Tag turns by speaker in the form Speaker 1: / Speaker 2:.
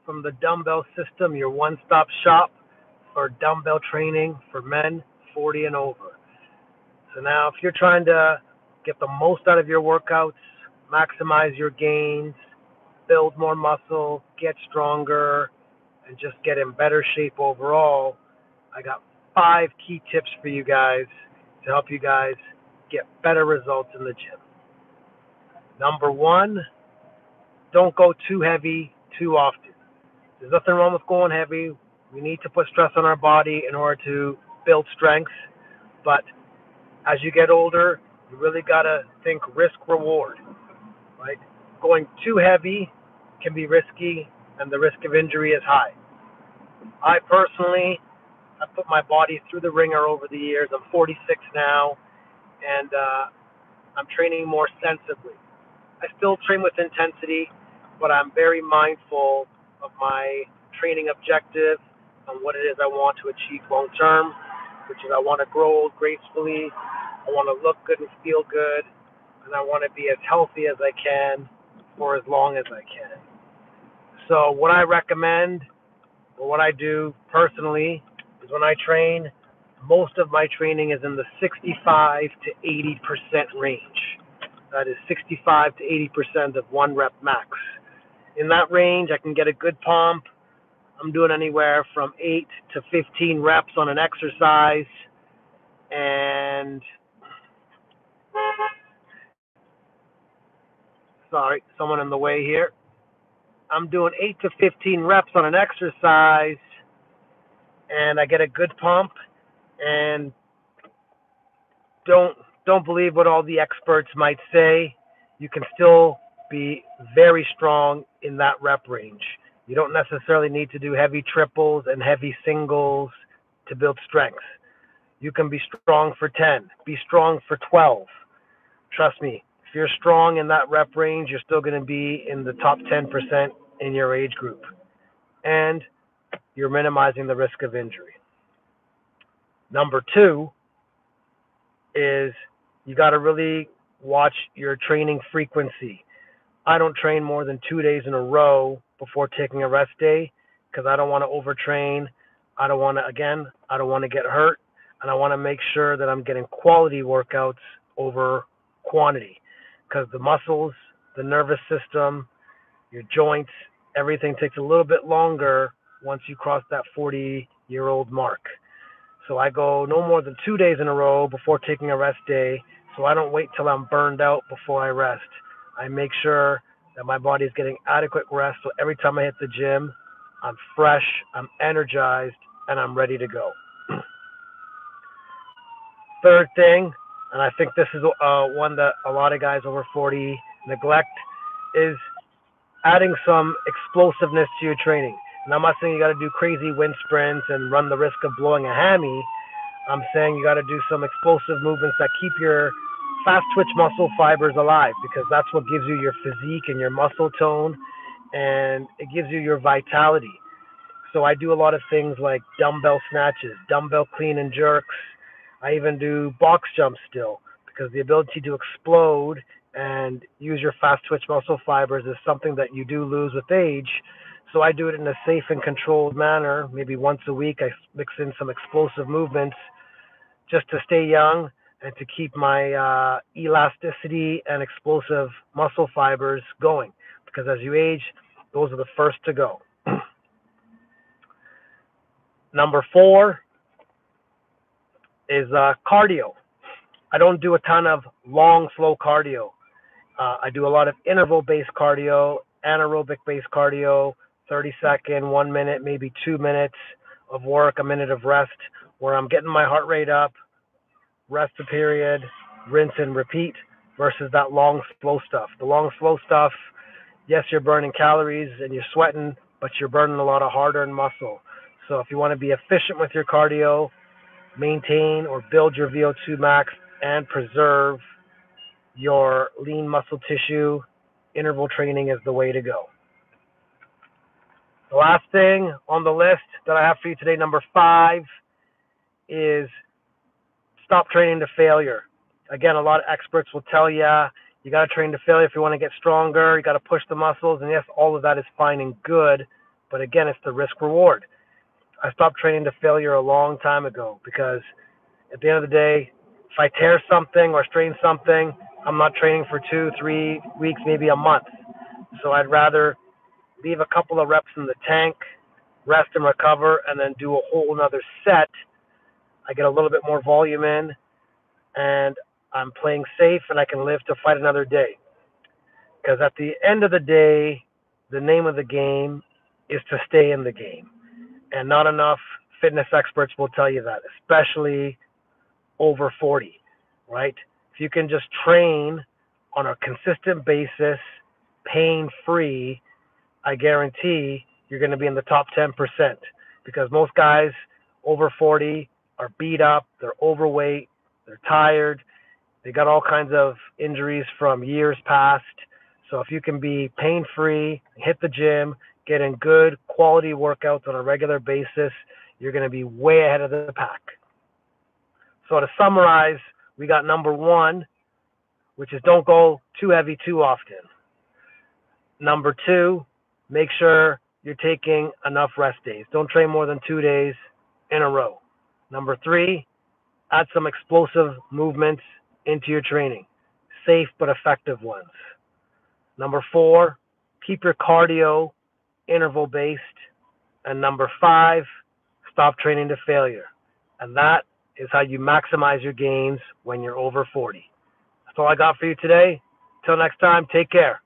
Speaker 1: from the Dumbbell System, your one-stop shop for dumbbell training for men 40 and over. So now, if you're trying to get the most out of your workouts, maximize your gains, build more muscle, get stronger, and just get in better shape overall, I got 5 key tips for you guys to help you guys get better results in the gym. Number 1, don't go too heavy too often. There's nothing wrong with going heavy. We need to put stress on our body in order to build strength. But as you get older, you really got to think risk reward, right? Going too heavy can be risky, and the risk of injury is high. I personally have put my body through the ringer over the years. I'm 46 now, and I'm training more sensibly. I still train with intensity, but I'm very mindful of my training objective and what it is I want to achieve long term, which is I want to grow old gracefully, I want to look good and feel good, and I want to be as healthy as I can for as long as I can. So what I recommend, or what I do personally, is when I train, most of my training is in the 65 to 80% range. That is 65 to 80% of 1 rep max. In that range, I can get a good pump. I'm doing anywhere from 8 to 15 reps on an exercise. And, sorry, someone in the way here. I'm doing 8 to 15 reps on an exercise, and I get a good pump. And don't believe what all the experts might say. You can still be very strong in that rep range. You don't necessarily need to do heavy triples and heavy singles to build strength. You can be strong for 10, be strong for 12. Trust me, if you're strong in that rep range, you're still going to be in the top 10% in your age group. And you're minimizing the risk of injury. Number 2 is you got to really watch your training frequency. I don't train more than 2 days in a row before taking a rest day because I don't want to overtrain. I don't want to get hurt, and I want to make sure that I'm getting quality workouts over quantity because the muscles, the nervous system, your joints, everything takes a little bit longer once you cross that 40-year-old mark. So I go no more than 2 days in a row before taking a rest day, so I don't wait till I'm burned out before I rest. I make sure that my body is getting adequate rest, so every time I hit the gym, I'm fresh, I'm energized, and I'm ready to go. Third thing, and I think this is one that a lot of guys over 40 neglect, is adding some explosiveness to your training. And I'm not saying you got to do crazy wind sprints and run the risk of blowing a hammy. I'm saying you got to do some explosive movements that keep your fast twitch muscle fibers alive because that's what gives you your physique and your muscle tone, and it gives you your vitality. So I do a lot of things like dumbbell snatches, dumbbell clean and jerks. I even do box jumps still because the ability to explode and use your fast twitch muscle fibers is something that you do lose with age. So I do it in a safe and controlled manner. Maybe once a week I mix in some explosive movements just to stay young and to keep my elasticity and explosive muscle fibers going. Because as you age, those are the first to go. Number 4 is cardio. I don't do a ton of long, slow cardio. I do a lot of interval-based cardio, anaerobic-based cardio, 30-second, 1 minute, maybe 2 minutes of work, a minute of rest, where I'm getting my heart rate up, rest a period, rinse and repeat, versus that long, slow stuff. The long, slow stuff, yes, you're burning calories and you're sweating, but you're burning a lot of hard-earned muscle. So if you want to be efficient with your cardio, maintain or build your VO2 max and preserve your lean muscle tissue, interval training is the way to go. The last thing on the list that I have for you today, number 5, is stop training to failure. Again, a lot of experts will tell you you got to train to failure if you want to get stronger, you got to push the muscles, and yes, all of that is fine and good, But again, it's the risk reward. I stopped training to failure a long time ago because at the end of the day, if I tear something or strain something, I'm not training for 2, 3 weeks, maybe a month. So I'd rather leave a couple of reps in the tank, rest and recover, and then do a whole another set. I get a little bit more volume in, and I'm playing safe, and I can live to fight another day. Because at the end of the day, the name of the game is to stay in the game. And not enough fitness experts will tell you that, especially over 40, right? If you can just train on a consistent basis, pain-free, I guarantee you're going to be in the top 10%, because most guys over 40 are beat up, they're overweight, they're tired, they got all kinds of injuries from years past. So if you can be pain-free, hit the gym, get in good quality workouts on a regular basis, you're going to be way ahead of the pack. So to summarize, we got number one, which is don't go too heavy too often. Number two, make sure you're taking enough rest days. Don't train more than 2 days in a row. Number three, add some explosive movements into your training, safe but effective ones. Number four, keep your cardio interval based. And number five, stop training to failure. And that is how you maximize your gains when you're over 40. That's all I got for you today. Until next time, take care.